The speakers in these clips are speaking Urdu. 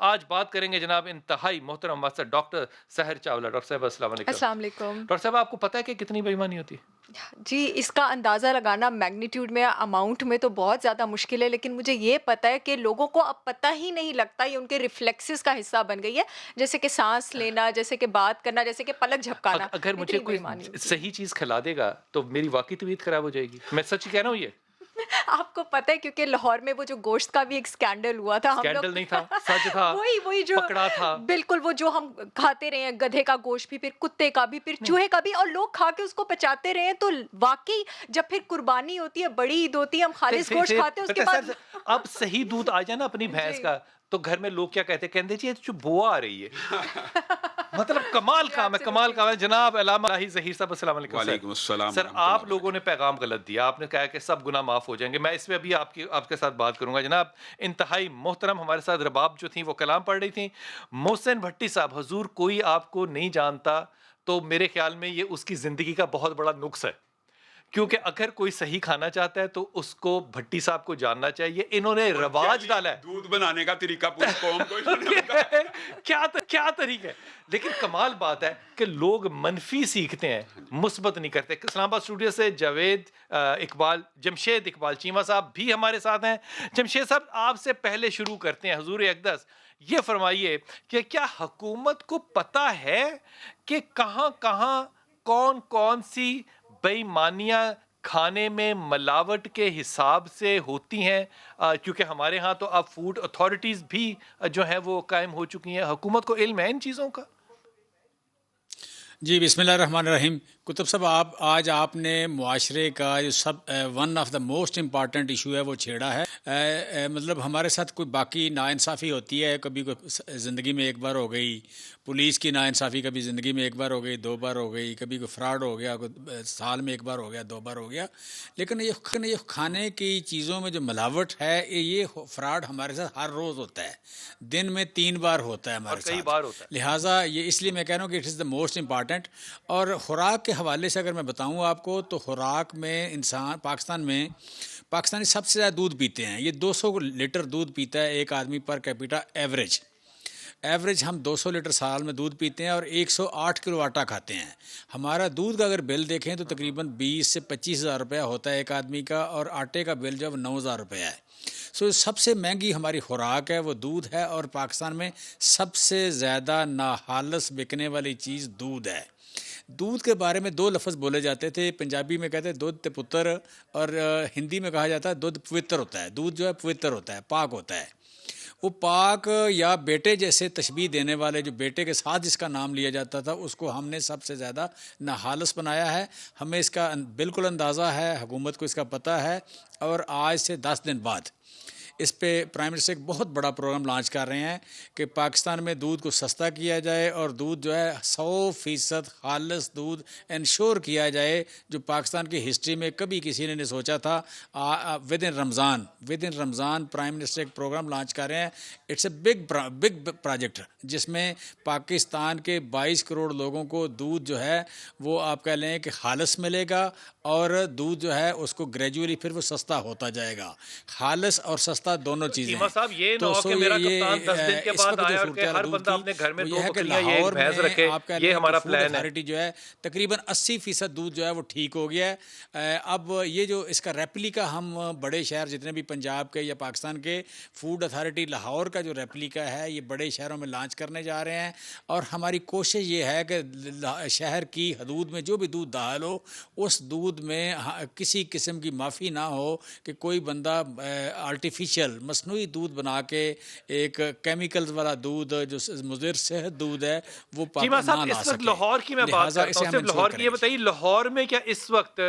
آج بات کریں گے جناب انتہائی محترم ہمارے ساتھ ڈاکٹر سحر چاولہ. ڈاکٹر صاحب السلام علیکم. السلام علیکم. ڈاکٹر صاحب آپ کو پتہ ہے کہ کتنی بےایمانی ہوتی ہے؟ جی اس کا اندازہ لگانا میگنیٹیوڈ میں اماؤنٹ میں تو بہت زیادہ مشکل ہے، لیکن مجھے یہ پتہ ہے کہ لوگوں کو اب پتہ ہی نہیں لگتا، یہ ان کے ریفلیکسز کا حصہ بن گئی ہے، جیسے کہ سانس لینا، جیسے کہ بات کرنا، جیسے کہ پلک جھپکانا. اگر مجھے اتنی کوئی بےایمانی ہوتی ہے. صحیح چیز کھلا دے گا تو میری واقعی طبیعت خراب ہو جائے گی. میں سچ کہہ رہا ہوں. یہ آپ کو پتہ ہے کیونکہ لاہور میں وہ جو گوشت کا بھی ایک اسکینڈل ہوا تھا، ہم اسکینڈل لوگ نہیں تھا، سچ تھا. وہی جو پکڑا تھا. بالکل وہ جو ہم کھاتے رہے ہیں، گدھے کا گوشت بھی، پھر کتے کا بھی، پھر نہیں چوہے کا بھی، اور لوگ کھا کے اس کو پچاتے رہے ہیں. تو واقعی جب پھر قربانی ہوتی ہے، بڑی عید ہوتی ہے، ہم خالص گوشت کھاتے ہیں، اس کے بعد اب صحیح دودھ آ جائے نا اپنی بھینس جی کا تو گھر میں لوگ کیا کہتے ہیں؟ کہتے جی جو بوا آ رہی ہے. مطلب کمال کام ہے، کمال کام ہے. جناب علامہ الہی ظہیر صاحب السلام علیکم. وعلیکم السلام سر ورحمۃ اللہ آپ لوگوں وبرکاتہ. نے پیغام غلط دیا. آپ نے کہا کہ سب گناہ معاف ہو جائیں گے. میں اس میں ابھی آپ کے ساتھ بات کروں گا. جناب انتہائی محترم ہمارے ساتھ رباب جو تھیں وہ کلام پڑھ رہی تھیں. محسن بھٹی صاحب، حضور کوئی آپ کو نہیں جانتا تو میرے خیال میں یہ اس کی زندگی کا بہت بڑا نقص ہے، کیونکہ اگر کوئی صحیح کھانا چاہتا ہے تو اس کو بھٹی صاحب کو جاننا چاہیے. انہوں نے رواج ڈالا ہے. دودھ بنانے کا طریقہ پوری قوم کو انہوں نے بتایا. کیا طریقہ ہے. لیکن کمال بات ہے کہ لوگ منفی سیکھتے ہیں، مثبت نہیں کرتے. اسلام آباد اسٹوڈیو سے جمشید اقبال چیمہ صاحب بھی ہمارے ساتھ ہیں. جمشید صاحب آپ سے پہلے شروع کرتے ہیں. حضور اقدس یہ فرمائیے کہ کیا حکومت کو پتہ ہے کہ کہاں کہاں کون کون سی بے ایمانیاں کھانے میں ملاوٹ کے حساب سے ہوتی ہیں؟ کیونکہ ہمارے ہاں تو اب فوڈ اتھارٹیز بھی جو ہیں وہ قائم ہو چکی ہیں. حکومت کو علم ہے ان چیزوں کا؟ جی بسم اللہ الرحمن الرحیم. کتب صاحب آج آپ نے معاشرے کا جو one of the most important issue ہے وہ چھیڑا ہے. مطلب ہمارے ساتھ کوئی باقی ناانصافی ہوتی ہے، کبھی کوئی زندگی میں ایک بار ہو گئی، پولیس کی ناانصافی کبھی زندگی میں ایک بار ہو گئی، دو بار ہو گئی، کبھی کوئی فراڈ ہو گیا، کوئی سال میں ایک بار ہو گیا، دو بار ہو گیا. لیکن یہ کھانے کی چیزوں میں جو ملاوٹ ہے، یہ فراڈ ہمارے ساتھ ہر روز ہوتا ہے، دن میں 3 بار ہوتا ہے اور ہمارے کئی ساتھ. بار ہوتا ہے. لہٰذا یہ اس لیے میں کہہ رہا ہوں کہ it is the most important. اور خوراک کے حوالے سے اگر میں بتاؤں آپ کو تو خوراک میں پاکستانی سب سے زیادہ دودھ پیتے ہیں. یہ 200 لیٹر دودھ پیتا ہے ایک آدمی پر کیپیٹا ایوریج ہم 200 لیٹر سال میں دودھ پیتے ہیں اور 108 کلو آٹا کھاتے ہیں. ہمارا دودھ کا اگر بل دیکھیں تو تقریباً 20 سے 25 ہزار روپیہ ہوتا ہے ایک آدمی کا، اور آٹے کا بل جو 9,000 روپیہ ہے. سب سے مہنگی ہماری خوراک ہے وہ دودھ ہے، اور پاکستان میں سب سے زیادہ ناخالص بکنے والی چیز دودھ ہے. دودھ کے بارے میں 2 لفظ بولے جاتے تھے. پنجابی میں کہتے ہیں دودھ تے پتر، اور ہندی میں کہا جاتا ہے دودھ پوتر ہوتا ہے. دودھ جو ہے پوتر ہوتا ہے، پاک ہوتا ہے. وہ پاک یا بیٹے جیسے تشبیہ دینے والے، جو بیٹے کے ساتھ جس کا نام لیا جاتا تھا، اس کو ہم نے سب سے زیادہ ناخالص بنایا ہے. ہمیں اس کا بالکل اندازہ ہے، حکومت کو اس کا پتہ ہے. اور آج سے 10 دن بعد اس پہ پرائم منسٹر ایک بہت بڑا پروگرام لانچ کر رہے ہیں کہ پاکستان میں دودھ کو سستا کیا جائے، اور دودھ جو ہے 100% خالص دودھ انشور کیا جائے، جو پاکستان کی ہسٹری میں کبھی کسی نے نہیں سوچا تھا. With in Ramzan prime minister ایک پروگرام لانچ کر رہے ہیں. اٹس اے بگ پروجیکٹ جس میں پاکستان کے 22 کروڑ لوگوں کو دودھ جو ہے وہ آپ کہہ لیں کہ خالص ملے گا، اور دودھ جو ہے اس کو گریجولی پھر وہ سستا ہوتا جائے گا. خالص اور سستا دونوں چیزیں چیمہ ہیں. صاحب یہ نہ تو ہو کہ میرا کپتان 10 دن کے اس بعد وقت جو آیا اور کہ صورتحال ہر دودھ بندہ کی اپنے گھر میں وہ 2 یہ ہے کہ بکریاں یا ایک لاہور بھینس میں رکھے. آپ کہہ یہ لیں کہ ہمارا فوڈ پلان ہے. اتھارٹی جو ہے تقریباً 80% دودھ جو ہے وہ ٹھیک ہو گیا ہے. اب یہ جو اس کا ریپلیکا ہم بڑے شہر جتنے بھی پنجاب کے یا پاکستان کے، فوڈ اتھارٹی لاہور کا جو ریپلیکا ہے یہ بڑے شہروں میں لانچ کرنے جا رہے ہیں. اور ہماری کوشش یہ ہے کہ شہر کی حدود میں جو بھی دودھ داخل ہو، اس دودھ میں کسی قسم کی معافی نہ ہو کہ کوئی بندہ آرٹیفیشل مصنوعی دودھ بنا کے ایک کیمیکلز والا دودھ جو مضر صحت دودھ ہے وہ چیمہ نہ صاحب لا اس وقت سکے. لاہور کی میں بات لہٰذا کرتا اسے ہوں، ہم صرف انشور لاہور کی. کریں یہ گے. بتائیے لاہور میں کیا اس وقت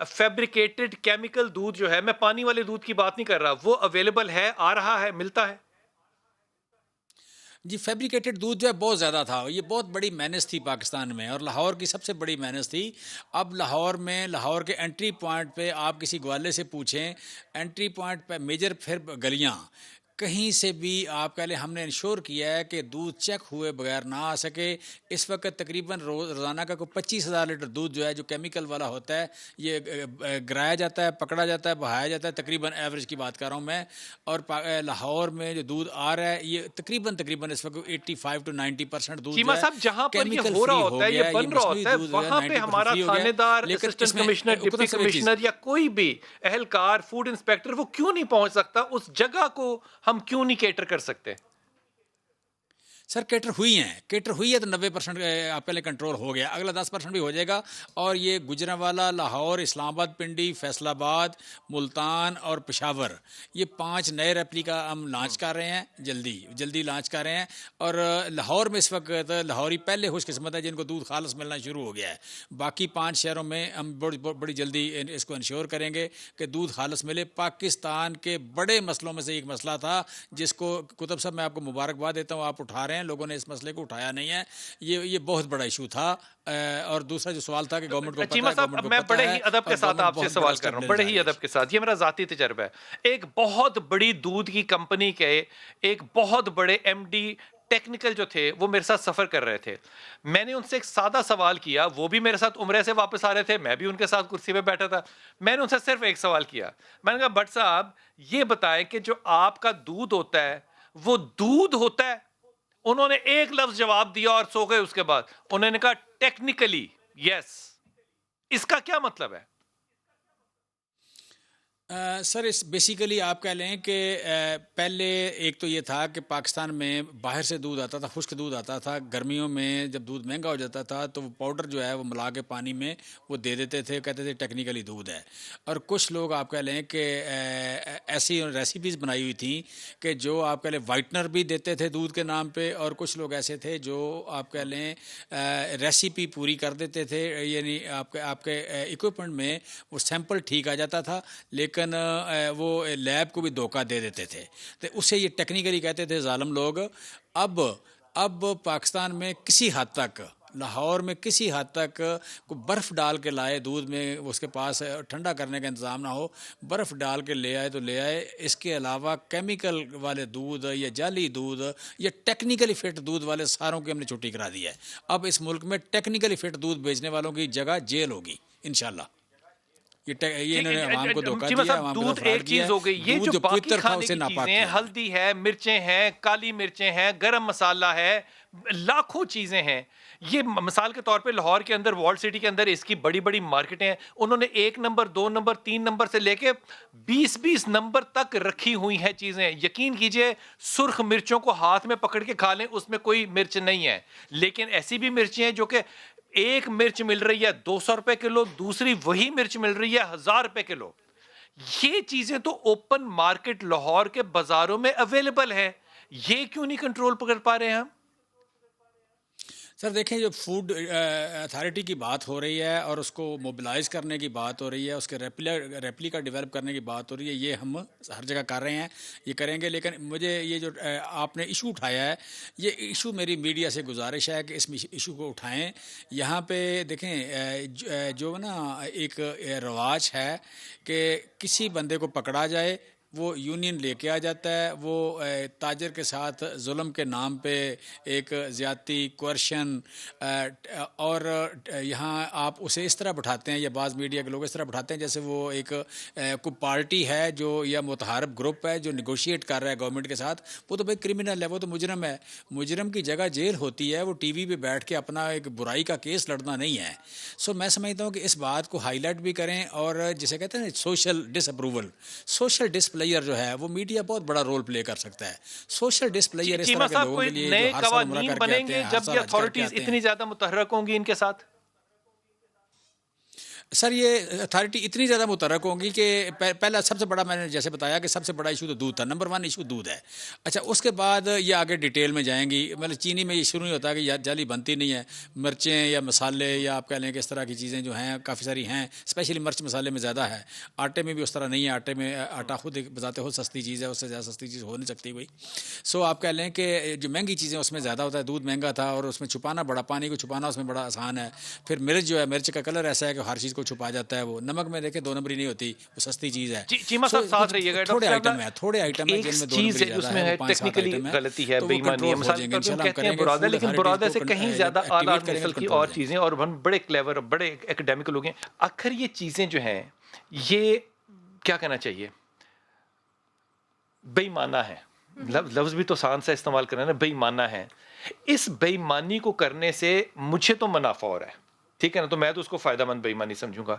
فیبریکیٹڈ کیمیکل دودھ جو ہے، میں پانی والے دودھ کی بات نہیں کر رہا، وہ اویلیبل ہے، آ رہا ہے، ملتا ہے؟ جی فیبریکیٹڈ دودھ جو ہے بہت زیادہ تھا. یہ بہت بڑی مینس تھی پاکستان میں، اور لاہور کی سب سے بڑی مینس تھی. اب لاہور کے انٹری پوائنٹ پہ آپ کسی گوالے سے پوچھیں، انٹری پوائنٹ پہ میجر پھر گلیاں کہیں سے بھی آپ کہہ لیں ہم نے انشور کیا ہے کہ دودھ چیک ہوئے بغیر نہ آ سکے. اس وقت تقریباً روزانہ کا کوئی 25,000 لیٹر دودھ جو ہے جو کیمیکل والا ہوتا ہے یہ گرایا جاتا ہے, پکڑا جاتا ہے, بہایا جاتا ہے. تقریباً ایوریج کی بات کر رہا ہوں میں. اور لاہور میں جو دودھ آ رہا ہے یہ تقریباً اس وقت 85 to 90% دودھ جو چیمہ ہے صاحب جہاں پر یہ کیمیکل ہو رہا فری ہوتا ہو ہے، یہ گیا ہے. بن یہ رہا مصنوعی ہوتا ہے، دودھ جو ہے وہاں پہ 90% ہمارا فری ہو گیا تھانے ہے. دار، لیکن اسسٹنٹ اس میں کمشنر، ڈپٹی اوپر سے ایک چیز, کمشنر یا کوئی بھی اہلکار، فوڈ انسپیکٹر، وہ کیوں نہیں پہنچ سکتا؟ اس جگہ کو ہم کیوں نہیں کیٹر کر سکتے؟ سر کیٹر ہوئی ہے تو 90% آپ پہلے کنٹرول ہو گیا, اگلا 10% بھی ہو جائے گا. اور یہ گجرانوالہ, لاہور, اسلام آباد, پنڈی, فیصل آباد, ملتان اور پشاور, یہ 5 نئے ریپلیکا ہم لانچ کر رہے ہیں, جلدی لانچ کر رہے ہیں. اور لاہور میں اس وقت لاہوری پہلے خوش قسمت ہے جن کو دودھ خالص ملنا شروع ہو گیا ہے. باقی 5 شہروں میں ہم بڑی جلدی اس کو انشور کریں گے کہ دودھ خالص ملے. پاکستان کے بڑے مسئلوں میں سے ایک مسئلہ تھا جس کو قطب صاحب میں آپ کو مبارکباد دیتا ہوں, آپ اٹھا رہے ہیں, لوگوں نے اس مسئلے کو اٹھایا نہیں ہے. یہ بہت بڑا ایشو تھا. اور دوسرا جو سوال تھا کہ گورنمنٹ کو پتہ چیمہ ہے, صاحب گورنمنٹ کو میں پتہ بڑے ہے ہی ادب کے اور ساتھ گورنمنٹ آپ سے بہت سوال بڑا کر اسٹیپ رہا ہوں، لینے بڑے جا ہی رہی ہے. ادب کے ساتھ. یہ میرا ذاتی تجربہ ہے. ایک بہت بڑی دودھ کی کمپنی کے ایک بہت بڑے ایم ڈی ٹیکنیکل جو تھے وہ میرے ساتھ سفر کر رہے تھے. میں نے ان سے ایک سادہ سوال کیا, وہ بھی میرے ساتھ عمرے سے واپس آ رہے تھے, میں بھی ان کے ساتھ کرسی پہ بیٹھا تھا. میں نے ان سے صرف ایک سوال کیا, میں نے کہا بٹ صاحب یہ بتائیں کہ جو آپ کا دودھ ہوتا ہے وہ دودھ ہوتا ہے؟ انہوں نے ایک لفظ جواب دیا اور سو گئے. اس کے بعد انہوں نے کہا ٹیکنیکلی یس. اس کا کیا مطلب ہے؟ سر اس بیسیکلی آپ کہہ لیں کہ پہلے ایک تو یہ تھا کہ پاکستان میں باہر سے دودھ آتا تھا, خشک دودھ آتا تھا. گرمیوں میں جب دودھ مہنگا ہو جاتا تھا تو وہ پاؤڈر جو ہے وہ ملا کے پانی میں وہ دے دیتے تھے, کہتے تھے ٹیکنیکلی دودھ ہے. اور کچھ لوگ آپ کہہ لیں کہ ایسی ریسیپیز بنائی ہوئی تھیں کہ جو آپ کہہ لیں وائٹنر بھی دیتے تھے دودھ کے نام پہ, اور کچھ لوگ ایسے تھے جو آپ کہہ لیں ریسیپی پوری کر دیتے تھے. یعنی آپ کے اکوپمنٹ میں وہ سیمپل ٹھیک آ جاتا تھا لیکن وہ لیب کو بھی دھوکہ دے دیتے تھے. تو اسے یہ ٹیکنیکلی کہتے تھے ظالم لوگ. اب پاکستان میں کسی حد تک, لاہور میں کسی حد تک کو برف ڈال کے لائے دودھ میں, اس کے پاس ٹھنڈا کرنے کا انتظام نہ ہو, برف ڈال کے لے آئے تو لے آئے. اس کے علاوہ کیمیکل والے دودھ یا جعلی دودھ یا ٹیکنیکلی فٹ دودھ والے ساروں کی ہم نے چھٹی کرا دی ہے. اب اس ملک میں ٹیکنیکلی فٹ دودھ بیچنے والوں کی جگہ جیل ہوگی انشاءاللہ. یہ انہوں نے عوام کو دھوکہ چیمہ دیا, صاحب عوام دودھ کو فراڈ ایک کیا چیز ہو گئی, ہے. یہ دودھ جو باقی پوتر تھا کھانے اسے کی ناپاک چیزیں ہیں, کیا ہے. ہلدی ہے, مرچیں ہیں, کالی مرچیں ہیں, گرم مسالہ ہے, لاکھوں چیزیں ہیں. یہ مثال کے طور پہ لاہور کے اندر, وال سٹی کے اندر اس کی بڑی بڑی مارکیٹیں ہیں. انہوں نے 1 نمبر 2 نمبر 3 نمبر سے لے کے 20 نمبر تک رکھی ہوئی ہیں چیزیں. یقین کیجئے سرخ مرچوں کو ہاتھ میں پکڑ کے کھا لیں, اس میں کوئی مرچ نہیں ہے. لیکن ایسی بھی مرچیں ہیں جو کہ ایک مرچ مل رہی ہے 200 روپے کلو, دوسری وہی مرچ مل رہی ہے 1000 روپے کلو. یہ چیزیں تو اوپن مارکیٹ لاہور کے بازاروں میں اویلیبل ہے, یہ کیوں نہیں کنٹرول پکڑ پا رہے ہیں ہم؟ سر دیکھیں جو فوڈ اتھارٹی کی بات ہو رہی ہے اور اس کو موبلائز کرنے کی بات ہو رہی ہے, اس کے ریپلیکا ڈیولپ کرنے کی بات ہو رہی ہے, یہ ہم ہر جگہ کر رہے ہیں, یہ کریں گے. لیکن مجھے یہ جو آپ نے ایشو اٹھایا ہے, یہ ایشو میری میڈیا سے گزارش ہے کہ اس ایشو کو اٹھائیں. یہاں پہ دیکھیں جو نا ایک رواج ہے کہ کسی بندے کو پکڑا جائے, وہ یونین لے کے آ جاتا ہے, وہ تاجر کے ساتھ ظلم کے نام پہ ایک زیادتی, کوئرشن, اور یہاں آپ اسے اس طرح بٹھاتے ہیں, یا بعض میڈیا کے لوگ اس طرح بٹھاتے ہیں جیسے وہ ایک کوئی پارٹی ہے جو یا متحارب گروپ ہے جو نیگوشیٹ کر رہا ہے گورنمنٹ کے ساتھ. وہ تو بھائی کرمنل ہے, وہ تو مجرم ہے. مجرم کی جگہ جیل ہوتی ہے, وہ ٹی وی پہ بیٹھ کے اپنا ایک برائی کا کیس لڑنا نہیں ہے. سو میں سمجھتا ہوں کہ اس بات کو ہائی لائٹ بھی کریں, اور جسے کہتے ہیں سوشل ڈس اپروول, سوشل ڈسپلے جو ہے وہ میڈیا بہت بڑا رول پلے کر سکتا ہے. سوشل ڈسپلیئر اس چیمہ طرح کے صاحب لوگوں کوئی کے لیے جو نئے ہر سال عمرہ قوانین کر کے بنیں آتے گے ہیں, ہر جب سال یہ حج کر کے اتھارٹیز آتے ہیں. اتنی زیادہ متحرک ہوں گی ان کے ساتھ؟ سر یہ اتھارٹی اتنی زیادہ متحرک ہوں گی کہ پہلا سب سے بڑا, میں نے جیسے بتایا کہ سب سے بڑا ایشو تو دودھ تھا, نمبر 1 ایشو دودھ ہے. اچھا اس کے بعد یہ آگے ڈیٹیل میں جائیں گی. مطلب چینی میں یہ شروع نہیں ہوتا کہ جعلی بنتی نہیں ہے, مرچیں یا مسالے یا آپ کہہ لیں کہ اس طرح کی چیزیں جو ہیں کافی ساری ہیں, اسپیشلی مرچ مسالے میں زیادہ ہے. آٹے میں بھی اس طرح نہیں ہے, آٹے میں آٹا خود بذات خود سستی چیز ہے, اس سے زیادہ سستی چیز ہو نہیں سکتی کوئی. سو آپ کہہ لیں کہ جو مہنگی چیزیں اس میں زیادہ ہوتا ہے. دودھ مہنگا تھا اور اس میں چھپانا بڑا, پانی کو چھپانا اس میں بڑا آسان ہے. پھر مرچ جو ہے, مرچ کا کلر ایسا ہے کہ ہر چیز کو کو چھپا جاتا ہے وہ نمک میں دیکھیں 2 نمبری نہیں ہوتی, وہ سستی چیز ہے. چیمہ صاحب ساتھ رہیے گا. تھوڑے آئٹم ہیں, تھوڑے آئٹم ہیں ایک جن میں 2 چیز نمبری ہے اس زیادہ میں ہے, ہے 5-7 ٹیکنیکلی آئٹم ہیں, غلطی ہے, تو وہ بے ایمانی ہے. کنٹرول ہو مثال جائیں کے گے طور پہ ہم انشاءاللہ. ہم کہتے ہیں کریں گے, برادہ, فوڈ لیکن اتھارٹی برادہ سے کو کہیں زیادہ اعلیٰ ایکٹیویٹ کریں گے نسل تو کی کنٹرول اور ہو جائیں چیزیں, اور ہم بڑے کلیور, بڑے اکیڈیمک لوگ ہیں. آخر یہ چیزیں جو ہیں یہ کیا کہنا چاہیے, بے ایمانہ ہیں. لفظ بھی تو سان سے استعمال کرنا ہے نا, بے ایمانہ ہیں. اس بے ایمانی کو کرنے سے مجھے تو منافع ہو رہا ہے, ٹھیک ہے نا, تو میں تو اس کو فائدہ مند بے ایمانی سمجھوں گا.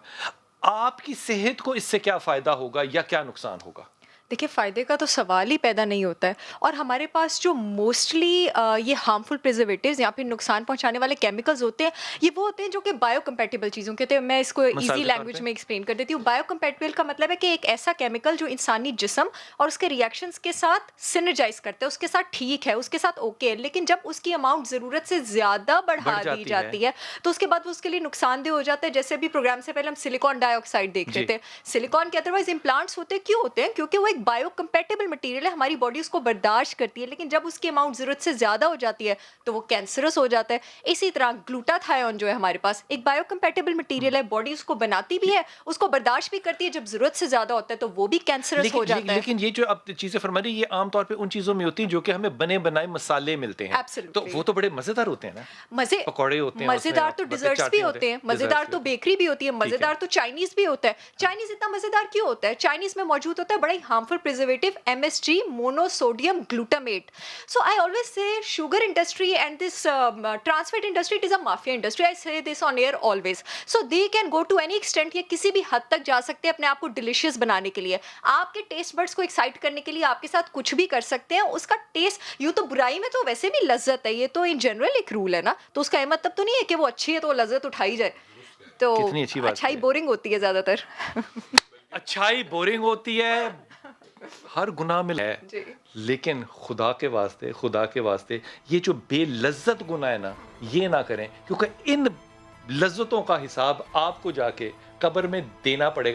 آپ کی صحت کو اس سے کیا فائدہ ہوگا یا کیا نقصان ہوگا؟ دیکھیے فائدے کا تو سوال ہی پیدا نہیں ہوتا ہے. اور ہمارے پاس جو موسٹلی یہ ہارمفل پریزرویٹیوز یا پھر نقصان پہنچانے والے کیمیکلز ہوتے ہیں, یہ وہ ہوتے ہیں جو کہ بایو کمپیٹیبل چیزوں کے ہوتے ہیں. میں اس کو مثال ایزی کے طور لینگویج پہ؟ میں ایکسپلین کر دیتی ہوں. بایو کمپیٹیبل کا مطلب ہے کہ ایک ایسا کیمیکل جو انسانی جسم اور اس کے ریئیکشنز کے ساتھ سنرجائز کرتا ہے, اس کے ساتھ ٹھیک ہے, اس کے ساتھ اوکے ہے, لیکن جب اس کی اماؤنٹ ضرورت سے زیادہ بڑھا دی جاتی ہے تو اس کے بعد وہ اس کے لیے نقصان دہ ہو جاتا ہے. جیسے ابھی پروگرام سے پہلے ہم سلیکون ڈائی آکسائڈ دیکھ رہے تھے. سلیکون کے ادروائز امپلانٹس ہوتے کیوں ہوتے ہیں؟ کیونکہ وہ ایک بایو کمپیٹیبل مٹیریل ہے, ہماری باڈی اس کو برداشت کرتی ہے, لیکن جب اس کی اماؤنٹ ضرورت سے زیادہ ہو جاتی ہے تو وہ کینسرس ہو جاتا ہے. اسی طرح گلوٹاتھائون جو ہے ہمارے پاس ایک بایو کمپیٹیبل مٹیریل ہے, باڈی اس کو بناتی بھی ہے, اس کو برداشت بھی کرتی ہے, جب ضرورت سے زیادہ ہوتا ہے تو وہ بھی کینسرس ہو جاتا ہے. لیکن یہ جو اب چیزیں فرما رہی, یہ عام طور پہ ان چیزوں میں ہوتی ہیں جو کہ ہمیں بنے بنائے مسالے ملتے ہیں, تو وہ تو بڑے مزیدار ہوتے ہیں نا. مزے پکوڑے ہوتے ہیں, مزیدار تو ڈیزرٹس بھی ہوتے ہیں, مزیدار تو بیکری بھی ہوتی ہے, مزیدار تو چائنیز بھی ہوتا ہے. چائنیز اتنا مزیدار کیوں ہوتا ہے؟ چائنیز میں موجود ہوتا ہے بڑا ہی harmful preservative MSG, monosodium glutamate. So I always say sugar industry and this trans fat industry, it is a mafia industry. I say this on air always. So they can go to any extent, یہ کسی بھی حد تک جا سکتے ہیں اپنے آپ کو ڈیلیشیس بنانے کے لیے, آپ کے ٹیسٹ برڈس کو ایکسائٹ کرنے کے لیے آپ کے ساتھ کچھ بھی کر سکتے ہیں. اس کا ٹیسٹ یوں تو برائی میں تو ویسے بھی لذت ہے, یہ تو ان جنرل ایک رول ہے نا, تو اس کا یہ مطلب تو نہیں ہے کہ وہ اچھی ہے تو لذت اٹھائی جائے. تو کتنی اچھی بات اچھائی ہے. بورنگ ہوتی ہے زیادہ تر. اچھائی بورنگ ہوتی ہے, ہر گناہ میں ہے, لیکن خدا کے واسطے یہ جو بے لذت گناہ ہے نا, یہ نہ کریں, کیونکہ ان لذتوں کا حساب آپ کو جا کے قبر میں دینا پڑے گا.